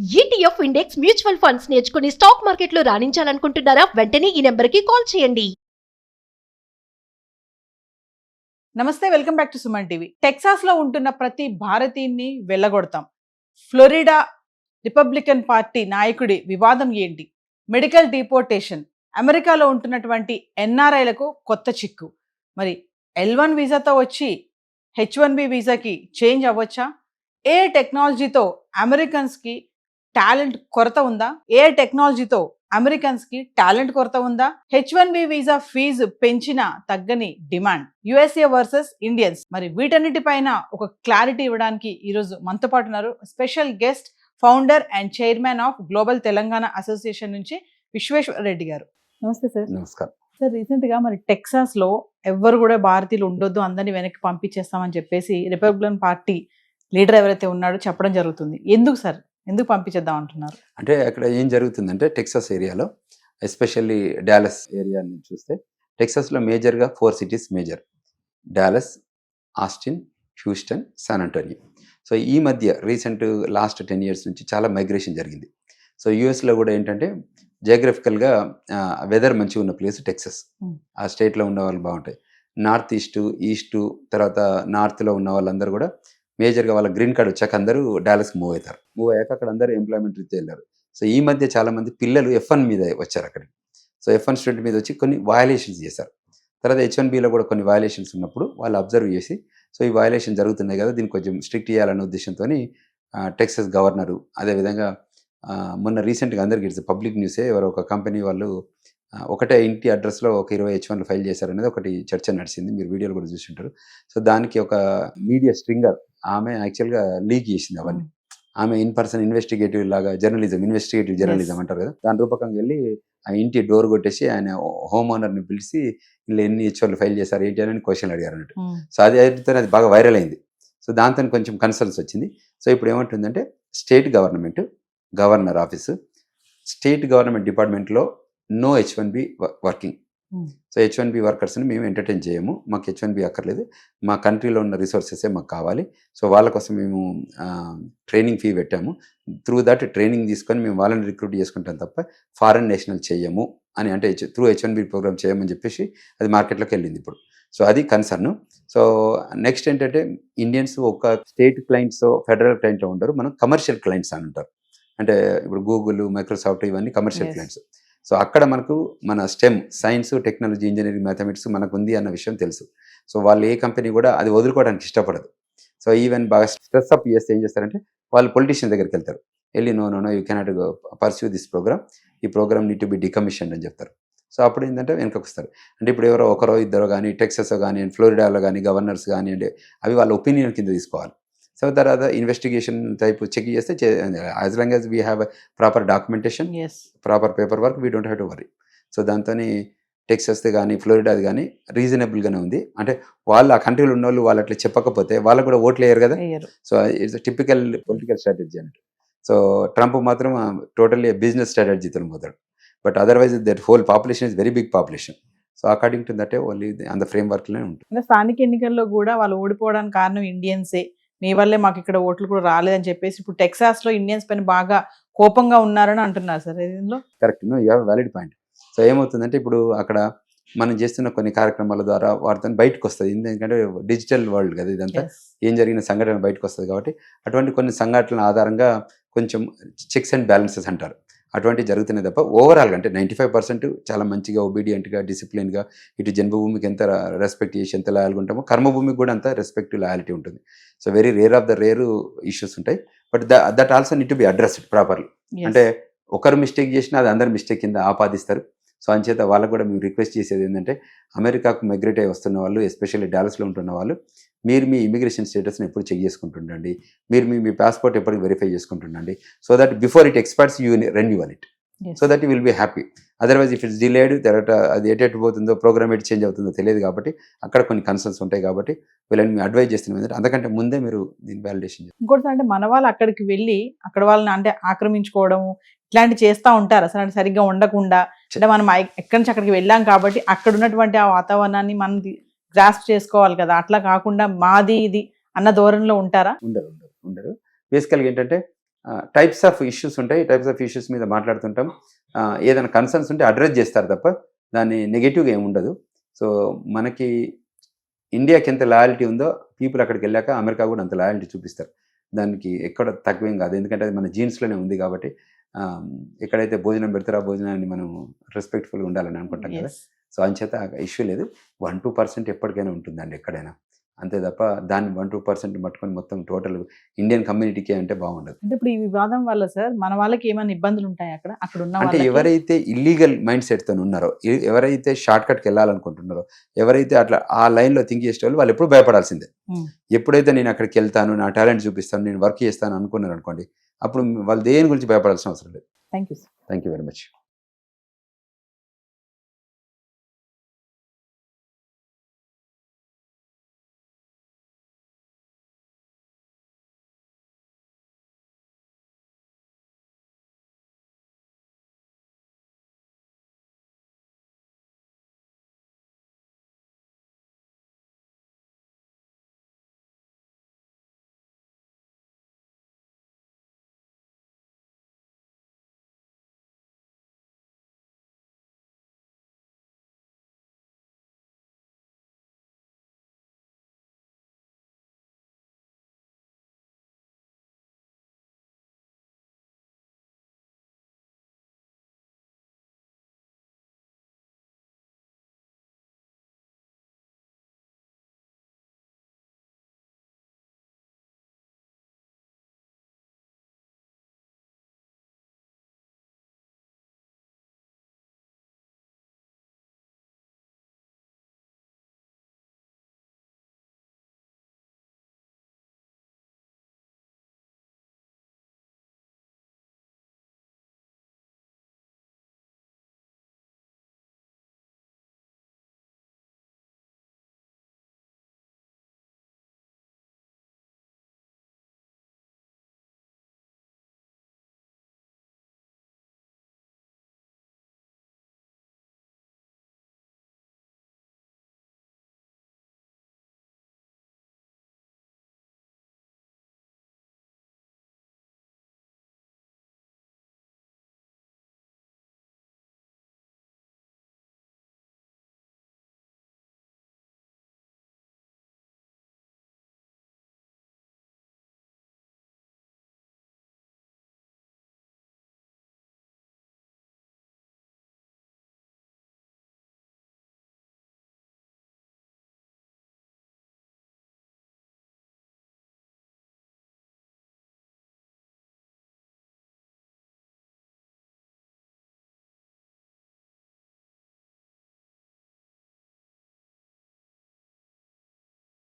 ETF index mutual funds నేర్చుకుని stock మార్కెట్లో రాణించాలనుకుంటున్నారా? వెంటనే ఈ నెంబర్కి కాల్ చేయండి. నమస్తే, welcome back to Suman TV. Texas లో ఉంటున్న ప్రతి భారతీయుని వెళ్ళగొడతాం. ఫ్లోరిడా రిపబ్లికన్ పార్టీ నాయకుడి వివాదం ఏంటి? మెడికల్ డిపోర్టేషన్, అమెరికాలో ఉంటున్నటువంటి ఎన్ఆర్ఐలకు కొత్త చిక్కు. మరి L1 వీసాతో వచ్చి H1B వీసాకి చేంజ్ అవ్వచ్చా? ఏ టెక్నాలజీతో అమెరికన్స్కి టాలెంట్ కొరత ఉందా? ఏ టెక్నాలజీతో అమెరికన్స్ కి టాలెంట్ కొరత ఉందా? H1B వీసా ఫీజు పెంచిన తగ్గని డిమాండ్, USA వర్సెస్ ఇండియన్స్. మరి వీటన్నిటిపైన ఒక క్లారిటీ ఇవ్వడానికి ఈరోజు మనతో పాటు ఉన్నారు special guest, founder and chairman of global Telangana association నుంచి విశ్వేశ్వర రెడ్డి గారు. నమస్తే సార్. నమస్కారం సార్, రీసెంట్ గా మరి టెక్సాస్ లో ఎవ్వరు కూడా భారతీయులు ఉండొద్దు, అందరినీ వెనక్కి పంపించేస్తామని చెప్పేసి రిపబ్లికన్ పార్టీ లీడర్ ఎవరైతే ఉన్నాడో చెప్పడం జరుగుతుంది. ఎందుకు సార్, ఎందుకు పంపించేద్దాం అంటున్నారు? అంటే అక్కడ ఏం జరుగుతుందంటే టెక్సాస్ ఏరియాలో, ఎస్పెషల్లీ డాలస్ ఏరియాని చూస్తే టెక్సాస్లో మేజర్గా 4 cities major: Dallas, Austin, Houston, San Antonio. So ఈ మధ్య రీసెంట్ లాస్ట్ 10 years నుంచి చాలా మైగ్రేషన్ జరిగింది. సో యూఎస్లో కూడా ఏంటంటే జియోగ్రఫికల్గా వెదర్ మంచిగా ఉన్న ప్లేస్ టెక్సాస్. ఆ స్టేట్లో ఉన్న వాళ్ళు బాగుంటాయి. నార్త్ ఈస్టు తర్వాత నార్త్లో ఉన్న వాళ్ళందరూ కూడా మేజర్గా వాళ్ళ గ్రీన్ కార్డ్ వచ్చాక అందరూ డాలస్కి మూవ్ అవుతారు. మూవ్ అయ్యాక అక్కడ అందరూ ఎంప్లాయ్మెంట్ రీత్యా వెళ్ళారు. సో ఈ మధ్య చాలామంది పిల్లలు F1 మీద వచ్చారు అక్కడికి. సో F1 స్టూడెంట్ మీద వచ్చి కొన్ని వయలేషన్స్ చేశారు. తర్వాత H1Bలో కూడా కొన్ని వయలేషన్స్ ఉన్నప్పుడు వాళ్ళు అబ్జర్వ్ చేసి, సో ఈ వయలేషన్ జరుగుతున్నాయి కదా, దీన్ని కొంచెం స్ట్రిక్ట్ చేయాలనే ఉద్దేశంతో టెక్సాస్ గవర్నరు, అదేవిధంగా మొన్న రీసెంట్గా అందరికీ ఇట్స్ పబ్లిక్ న్యూసే, ఎవరో ఒక కంపెనీ వాళ్ళు ఒకటే ఇంటి అడ్రస్లో ఒక 20 H1 ఫైల్ చేశారనేది ఒకటి చర్చ నడిచింది. మీరు వీడియోలు కూడా చూసింటారు. సో దానికి ఒక మీడియా స్ట్రింగర్ ఆమె యాక్చువల్గా లీక్ చేసింది అవన్నీ. ఆమె ఇన్ పర్సన్ ఇన్వెస్టిగేటివ్ లాగా ఇన్వెస్టిగేటివ్ జర్నలిజం అంటారు కదా, దాని రూపకంగా వెళ్ళి ఆ ఇంటి డోర్ కొట్టేసి ఆయన హోమ్ ఓనర్ని పిలిచి ఇలా ఎన్ని H1 ఫైల్ చేశారు ఏంటి అని క్వశ్చన్ అడిగారు అన్నట్టు. సో అది అయితే అది బాగా వైరల్ అయింది. సో దాంతో కొంచెం కన్సర్న్స్ వచ్చింది. సో ఇప్పుడు ఏమంటుందంటే state governor office, state government డిపార్ట్మెంట్లో no H1B working. So H1B వర్కర్స్ని మేము ఎంటర్టైన్ చేయము, మాకు H1B అక్కర్లేదు, మా కంట్రీలో ఉన్న రిసోర్సెసే మాకు కావాలి. సో వాళ్ళ కోసం మేము ట్రైనింగ్ ఫీ పెట్టాము, త్రూ దట్ ట్రైనింగ్ తీసుకొని మేము వాళ్ళని రిక్రూట్ చేసుకుంటాం తప్ప ఫారెన్ నేషనల్ చేయము అని, అంటే త్రూ H1B ప్రోగ్రామ్ చేయమని చెప్పేసి అది మార్కెట్లోకి వెళ్ళింది ఇప్పుడు. సో అది కన్సర్న్. సో నెక్స్ట్ ఏంటంటే ఇండియన్స్ ఒక స్టేట్ క్లయింట్స్ ఫెడరల్ క్లయింట్లో ఉండరు, మనం కమర్షియల్ క్లయింట్స్ అని ఉంటారు. అంటే ఇప్పుడు గూగుల్, మైక్రోసాఫ్ట్ ఇవన్నీ కమర్షియల్ క్లయింట్స్. సో అక్కడ మనకు మన stem, science, technology, engineering, mathematics మనకు ఉంది అన్న విషయం తెలుసు. సో వాళ్ళు ఏ కంపెనీ కూడా అది వదులుకోవడానికి ఇష్టపడదు. సో ఈవెన్ బాగా స్ట్రెస్ అప్ చేస్తే ఏం చేస్తారంటే వాళ్ళు పొలిటీషియన్ దగ్గరికి వెళ్తారు, వెళ్ళి no you cannot pursue this program, ఈ program need to be decommissioned అని చెప్తారు. సో అప్పుడు ఏంటంటే వెనకకు వస్తారు. అంటే ఇప్పుడు ఎవరో ఒకరో ఇద్దరు కానీ టెక్సాస్ కానీ ఫ్లోరిడాలో కానీ గవర్నర్స్ కానివ్వండి, అవి వాళ్ళ ఒపీనియన్ కింద తీసుకోవాలి. సో తర్వాత ఇన్వెస్టిగేషన్ టైప్ చెక్ చేస్తే as long as we have proper documentation, proper paper work, we don't have to worry. So దాంతో టెక్సాస్ది కానీ ఫ్లోరిడాది కానీ రీజనబుల్గానే ఉంది. అంటే వాళ్ళు ఆ కంట్రీలో ఉన్న వాళ్ళు అట్లా చెప్పకపోతే వాళ్ళకు కూడా ఓట్లు వేయరు కదా. So it's typical political strategy అన్నట్టు. సో ట్రంప్ మాత్రం టోటల్లీ బిజినెస్ స్ట్రాటజీతో పోతాడు. But otherwise that whole population is very big population. So according to that only అంత ఫ్రేమ్ వర్క్లోనే ఉంటుంది. స్థానిక ఎన్నికల్లో కూడా వాళ్ళు ఓడిపోవడానికి కారణం ఇండియన్సే, మీ వల్లే మాకు ఇక్కడ ఓట్లు కూడా రాలేదని చెప్పేసి ఇప్పుడు టెక్సాస్ లో ఇండియన్స్ పైన బాగా కోపంగా ఉన్నారని అంటున్నారు సార్. దీనిలో correct, you have valid point. So ఏమవుతుందంటే ఇప్పుడు అక్కడ మనం చేస్తున్న కొన్ని కార్యక్రమాల ద్వారా వాటితో బయటకు వస్తుంది. ఎందుకంటే డిజిటల్ వరల్డ్ కదా ఇదంతా, ఏం జరిగిన సంఘటన బయటకు వస్తుంది కాబట్టి అటువంటి కొన్ని సంఘటనల ఆధారంగా కొంచెం చెక్స్ అండ్ బ్యాలెన్సెస్ అంటారు, అటువంటివి జరుగుతున్నాయి తప్ప ఓవరాల్గా అంటే 95% చాలా మంచిగా ఒబీడియంట్గా డిసిప్లిన్గా ఇటు జన్మభూమికి ఎంత రెస్పెక్ట్ చేసి ఎంత లాయల్గా ఉంటామో కర్మభూమికి కూడా అంత రెస్పెక్ట్ లాయాలిటీ ఉంటుంది. So very rare of the rare issues ఉంటాయి. But that also need to be addressed properly. అంటే ఒకరు మిస్టేక్ చేసినా అది అందరు మిస్టేక్ కింద ఆపాదిస్తారు. సో అంచేత వాళ్ళకు కూడా మేము రిక్వెస్ట్ చేసేది ఏంటంటే అమెరికాకు మైగ్రేట్ అయి వస్తున్న వాళ్ళు, ఎస్పెషల్లీ డాలస్లో ఉంటున్న వాళ్ళు, మీరు మీ ఇమిగ్రేషన్ స్టేటస్ని ఎప్పుడు చెక్ చేసుకుంటుండండి, మీరు మీ పాస్పోర్ట్ ఎప్పటికి వెరిఫై చేసుకుంటుండండి. So that before it expires you renewal it, so that you will be happy. Otherwise if it's delayed, తర్వాత అది ఎటు పోతుందో, ప్రోగ్రామ్ ఎటు చేంజ్ అవుతుందో తెలియదు కాబట్టి అక్కడ కొన్ని కన్సర్న్స్ ఉంటాయి. కాబట్టి వీళ్ళని మేము అడ్వైజ్ చేస్తున్నాం ఏంటంటే అంతకంటే ముందే మీరు దీన్ని వ్యాలిడేషన్ చేయాలి. ఇంకోటి అంటే మన వాళ్ళు అక్కడికి వెళ్ళి అక్కడ వాళ్ళని అంటే ఆక్రమించుకోవడం ఇట్లాంటివి చేస్తూ ఉంటారు. అసలు అంటే సరిగ్గా ఉండకుండా, అంటే మనం ఎక్కడి నుంచి అక్కడికి వెళ్ళాం కాబట్టి అక్కడ ఉన్నటువంటి ఆ వాతావరణాన్ని మనం గ్రాస్ప్ చేసుకోవాలి కదా, అట్లా కాకుండా మాది ఇది అన్న ధోరణిలో ఉంటారా? ఉండరు. బేసికల్గా ఏంటంటే టైప్స్ ఆఫ్ ఇష్యూస్ ఉంటాయి. టైప్స్ ఆఫ్ ఇష్యూస్ మీద మాట్లాడుతుంటాం. ఏదైనా కన్సర్న్స్ ఉంటే అడ్రస్ చేస్తారు తప్ప దాన్ని నెగటివ్గా ఏమి ఉండదు. సో మనకి ఇండియాకి ఎంత లాయల్టీ ఉందో పీపుల్ అక్కడికి వెళ్ళాక అమెరికా కూడా అంత లాయల్టీ చూపిస్తారు. దానికి ఎక్కడ తక్కువేం కాదు, ఎందుకంటే అది మన జీన్స్లోనే ఉంది కాబట్టి. ఎక్కడైతే భోజనం పెడతారో ఆ భోజనాన్ని మనం రెస్పెక్ట్ఫుల్గా ఉండాలని అనుకుంటాం కదా. Yes. సో అంచేత ఇష్యూ లేదు. 1-2% ఎప్పటికైనా ఉంటుందండి ఎక్కడైనా, అంతే తప్ప దాన్ని 1-2% పట్టుకొని మొత్తం టోటల్ ఇండియన్ కమ్యూనిటీకే అంటే బాగుండదు. అంటే ఇప్పుడు ఈ వివాదం వల్ల సార్ మన వాళ్ళకి ఏమైనా ఇబ్బందులు ఉంటాయి అక్కడ ఉన్న అంటే వాళ్ళకి? ఎవరైతే ఇల్లీగల్ మైండ్ సెట్తో ఉన్నారో, ఎవరైతే షార్ట్ కట్కి వెళ్ళాలనుకుంటున్నారో, ఎవరైతే అట్లా ఆ లైన్లో థింక్ చేసే వాళ్ళు ఎప్పుడు భయపడాల్సిందే. Hmm. ఎప్పుడైతే నేను అక్కడికి వెళ్తాను, నా టాలెంట్ చూపిస్తాను, నేను వర్క్ చేస్తాను అనుకున్నారు అనుకోండి, అప్పుడు వాళ్ళు దేని గురించి భయపడాల్సిన అవసరం లేదు. Thank you sir. Thank you very much.